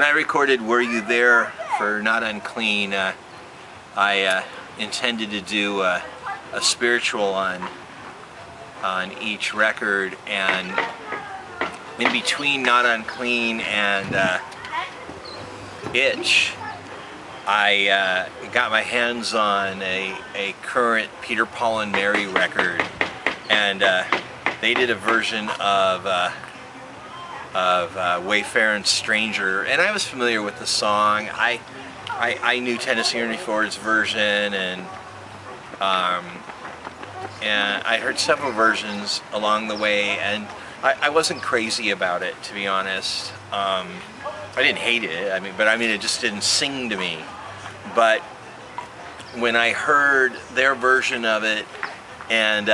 When I recorded Were You There for Not Unclean, I intended to do a spiritual on each record, and in between Not Unclean and Itch, I got my hands on a current Peter, Paul and Mary record, and they did a version of Wayfaring Stranger, and I was familiar with the song. I knew Tennessee Ernie Ford's version, and I heard several versions along the way, and I wasn't crazy about it, to be honest. I didn't hate it, but it just didn't sing to me. But when I heard their version of it, and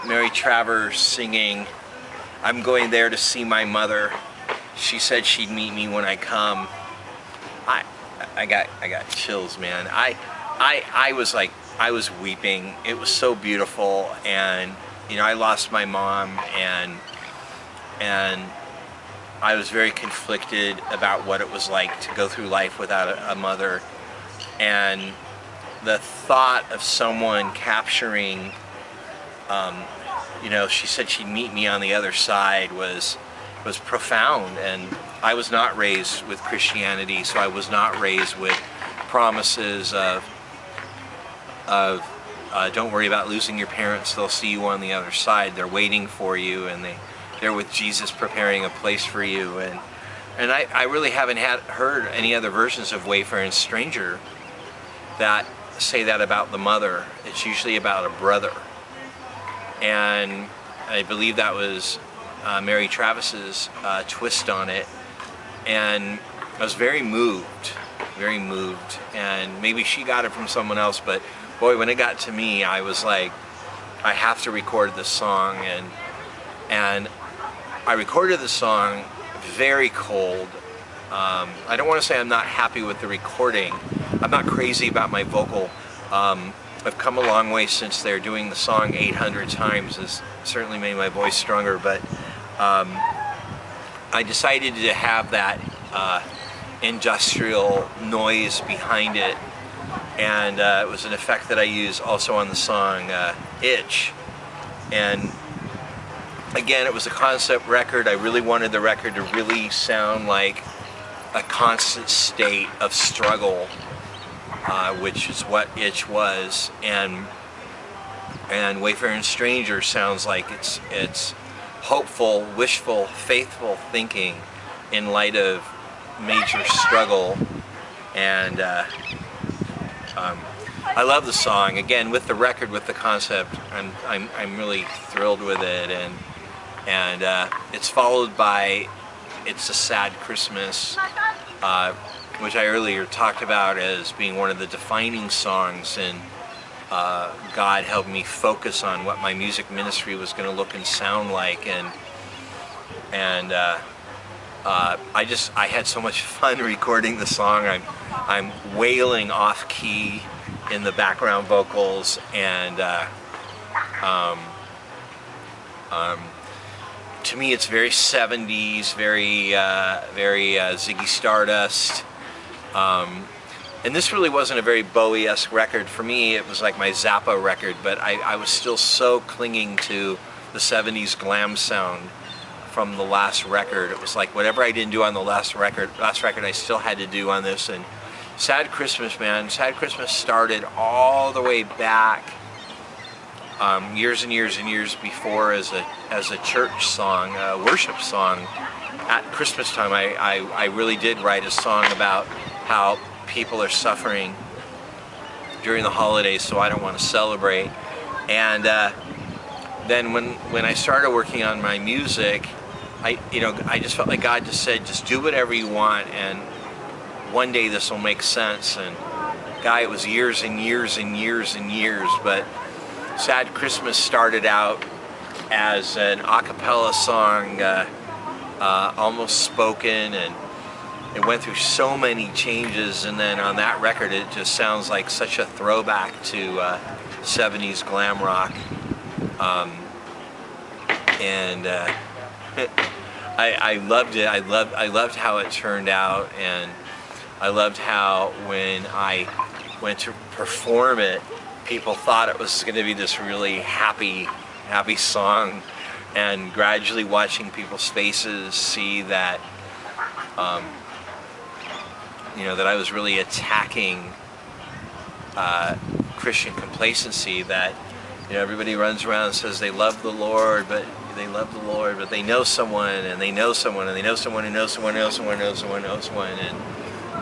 Mary Travers singing, "I'm going there to see my mother. She said she'd meet me when I come," I got chills, man. I was weeping. It was so beautiful, and I lost my mom, and I was very conflicted about what it was like to go through life without a mother, and the thought of someone capturing, she said she'd meet me on the other side was profound. And I was not raised with Christianity, so I was not raised with promises of don't worry about losing your parents, they'll see you on the other side, they're waiting for you, and they're with Jesus preparing a place for you. And I really haven't heard any other versions of Wayfaring Stranger that say that about the mother. It's usually about a brother, and I believe that was Mary Travis's twist on it, and I was very moved, and maybe she got it from someone else, but boy, when it got to me, I was like, I have to record this song, and I recorded the song very cold. I don't want to say I'm not happy with the recording. I'm not crazy about my vocal. I've come a long way since they're doing the song 800 times. It's certainly made my voice stronger, but I decided to have that industrial noise behind it, and it was an effect that I use also on the song Itch. And again, it was a concept record. I really wanted the record to really sound like a constant state of struggle, which is what Itch was, and Wayfaring Stranger sounds like it's hopeful, wishful, faithful thinking in light of major struggle. And I love the song. Again, with the record, with the concept, I'm really thrilled with it, and it's followed by It's a Sad Christmas, which I earlier talked about as being one of the defining songs, and God helped me focus on what my music ministry was going to look and sound like, and I had so much fun recording the song. I'm wailing off key in the background vocals, and to me it's very 70s, very Ziggy Stardust. And this really wasn't a very Bowie-esque record. For me, it was like my Zappa record, but I was still so clinging to the 70s glam sound from the last record. It was like whatever I didn't do on the last record I still had to do on this. And Sad Christmas, man. Sad Christmas started all the way back years and years and years before as a church song, a worship song. At Christmas time, I really did write a song about how people are suffering during the holidays, so I don't want to celebrate. And then when I started working on my music, I just felt like God just said, just do whatever you want, and one day this will make sense. And it was years and years and years and years, but Sad Christmas started out as an a cappella song, almost spoken, and it went through so many changes, and then on that record it just sounds like such a throwback to 70s glam rock. I loved it. I loved how it turned out, and I loved how when I went to perform it, people thought it was going to be this really happy song, and gradually watching people's faces see that, you know, that I was really attacking Christian complacency, that, you know, everybody runs around and says they love the Lord, but they know someone, and they know someone, and they know someone who knows someone, knows someone, knows someone, knows someone,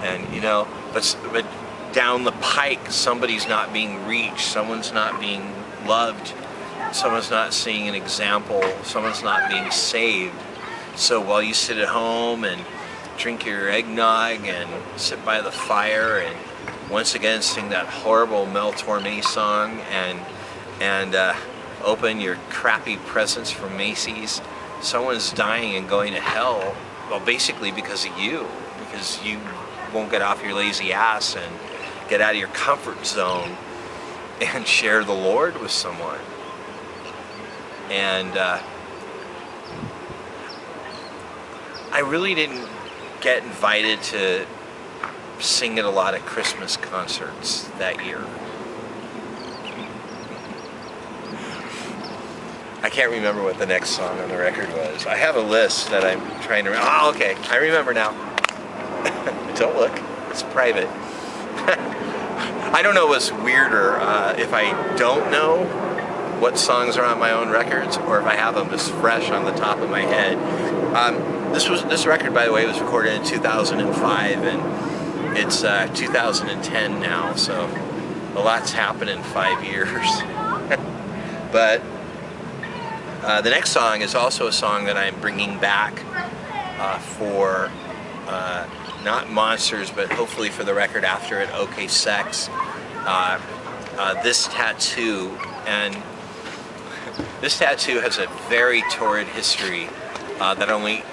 and you know, but down the pike, somebody's not being reached, someone's not being loved, someone's not seeing an example, someone's not being saved. So while you sit at home and drink your eggnog and sit by the fire and once again sing that horrible Mel Torme song and open your crappy presents from Macy's, someone's dying and going to hell, well, basically because of you, because you won't get off your lazy ass and get out of your comfort zone and share the Lord with someone. And I really didn't get invited to sing at a lot of Christmas concerts that year. I can't remember what the next song on the record was. I have a list that I'm trying to remember. Oh, okay, I remember now. Don't look, it's private. I don't know what's weirder, if I don't know what songs are on my own records, or if I have them just fresh on the top of my head. This record, by the way, was recorded in 2005, and it's 2010 now, so a lot's happened in 5 years. But the next song is also a song that I'm bringing back for not Monsters, but hopefully for the record after it, OK Sex. This Tattoo, and this tattoo has a very torrid history that only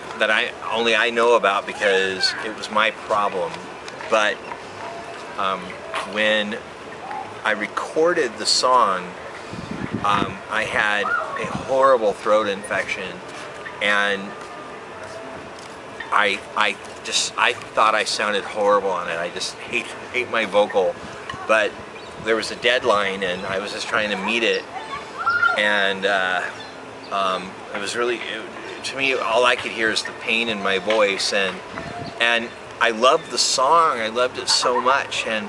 I know about because it was my problem. But when I recorded the song, I had a horrible throat infection, and I thought I sounded horrible on it. I just hate my vocal, but there was a deadline, and I was just trying to meet it, and it was really, to me, all I could hear is the pain in my voice, and I loved the song. I loved it so much, and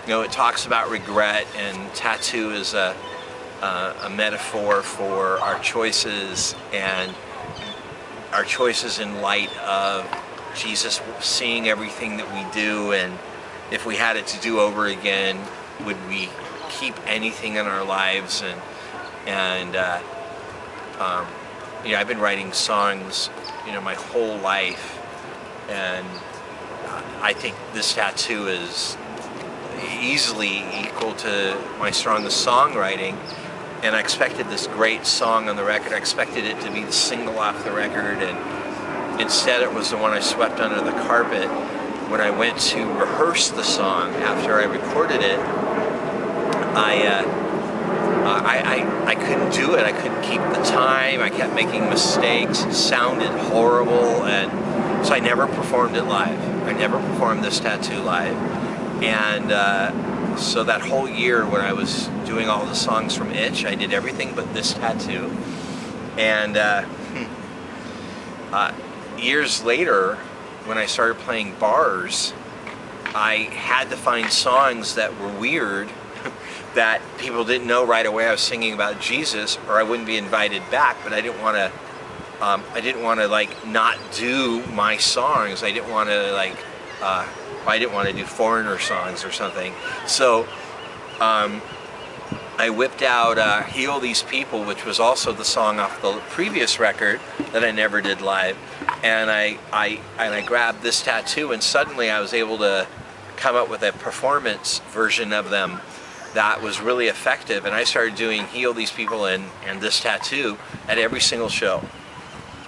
you know, it talks about regret, and tattoo is a metaphor for our choices, and our choices in light of Jesus seeing everything that we do, and if we had it to do over again, would we keep anything in our lives? And you know, I've been writing songs, you know, my whole life, and I think this tattoo is easily equal to my strongest songwriting. And I expected this great song on the record. I expected it to be the single off the record, and instead it was the one I swept under the carpet. When I went to rehearse the song after I recorded it, I couldn't do it. I couldn't keep the time. I kept making mistakes. It sounded horrible, and so I never performed it live. I never performed this tattoo live, and so that whole year when I was doing all the songs from Itch, I did everything but this tattoo. And years later, when I started playing bars, I had to find songs that were weird, that people didn't know right away I was singing about Jesus, or I wouldn't be invited back. But I didn't want to like not do my songs. I didn't want to like I didn't want to do foreigner songs or something. So I whipped out Heal These People, which was also the song off the previous record that I never did live, and I grabbed this tattoo, and suddenly I was able to come up with a performance version of them that was really effective. And I started doing Heal These People and this tattoo at every single show.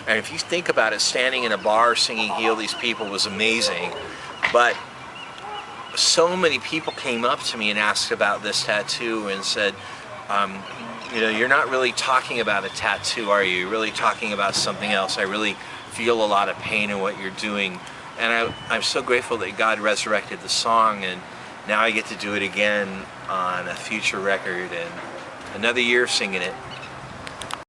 And if you think about it, standing in a bar singing Heal These People was amazing. But so many people came up to me and asked about this tattoo and said, you know, you're not really talking about a tattoo, are you? You're really talking about something else. I really feel a lot of pain in what you're doing. And I'm so grateful that God resurrected the song, and now I get to do it again on a future record, and another year singing it.